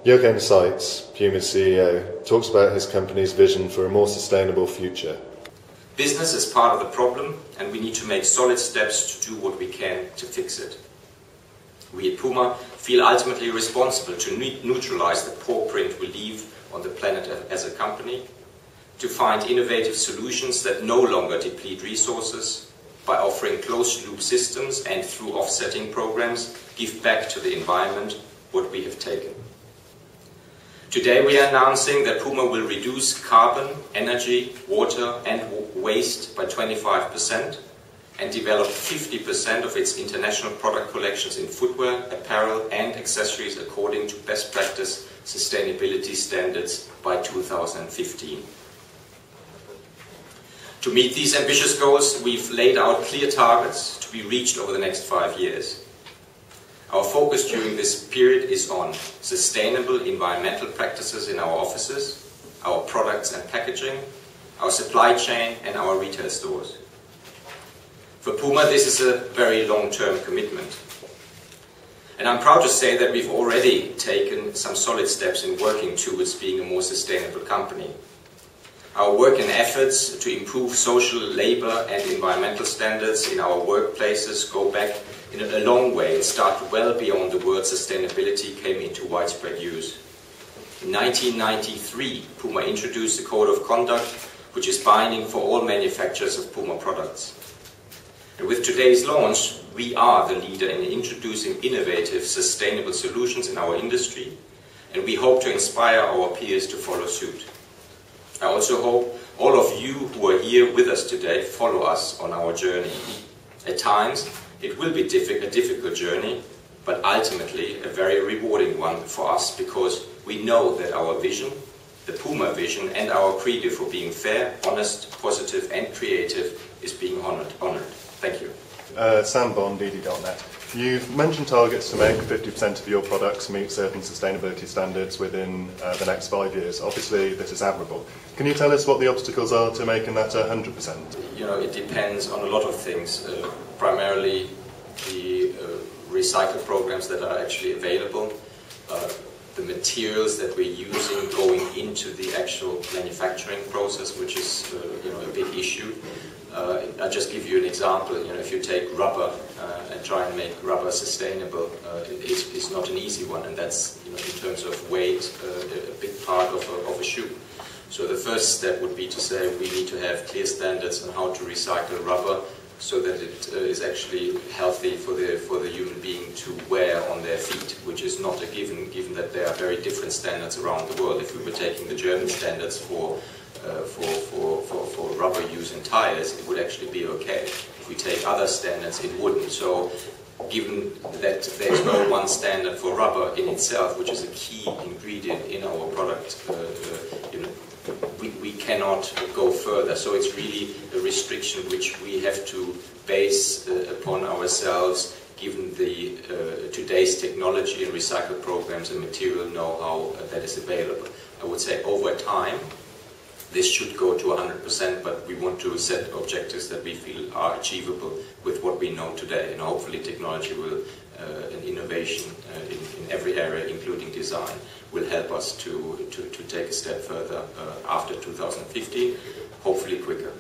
Jochen Zeitz, Puma CEO, talks about his company's vision for a more sustainable future. Business is part of the problem, and we need to make solid steps to do what we can to fix it. We at Puma feel ultimately responsible to neutralize the poor print we leave on the planet as a company, to find innovative solutions that no longer deplete resources by offering closed-loop systems and through offsetting programs give back to the environment what we have taken. Today we are announcing that Puma will reduce carbon, energy, water and waste by 25% and develop 50% of its international product collections in footwear, apparel and accessories according to best practice sustainability standards by 2015. To meet these ambitious goals, we've laid out clear targets to be reached over the next 5 years. Our focus during this period is on sustainable environmental practices in our offices, our products and packaging, our supply chain and our retail stores. For Puma, this is a very long-term commitment. And I'm proud to say that we've already taken some solid steps in working towards being a more sustainable company. Our work and efforts to improve social, labor and environmental standards in our workplaces go back in a long way and start well beyond the word sustainability came into widespread use. In 1993, Puma introduced a code of conduct which is binding for all manufacturers of Puma products. And with today's launch, we are the leader in introducing innovative, sustainable solutions in our industry, and we hope to inspire our peers to follow suit. I also hope all of you who are here with us today follow us on our journey. At times, it will be a difficult journey, but ultimately a very rewarding one for us because we know that our vision, the Puma vision, and our credo for being fair, honest, positive and creative is being honoured. Thank you. Sam Bond, DD.net. You've mentioned targets to make 50% of your products meet certain sustainability standards within the next 5 years. Obviously, this is admirable. Can you tell us what the obstacles are to making that 100%? You know, it depends on a lot of things. Primarily the recycle programs that are actually available, the materials that we're using going into the actual manufacturing process, which is a big issue. I'll just give you an example. If you take rubber and try and make rubber sustainable, it's not an easy one, and that's in terms of weight a big part of a shoe. So the first step would be to say we need to have clear standards on how to recycle rubber so that it is actually healthy for the human being to wear on their feet, which is not a given that there are very different standards around the world. If we were taking the German standards for rubber use in tires, it would actually be okay. If we take other standards, it wouldn't. So given that there's no one standard for rubber in itself, which is a key ingredient in our product, we cannot go further. So it's really a restriction which we have to base upon ourselves, given the today's technology and recycle programs and material know-how that is available. I would say over time this should go to 100%, but we want to set objectives that we feel are achievable with what we know today. And hopefully technology will, and innovation in every area, including design, will help us to take a step further after 2015, hopefully quicker.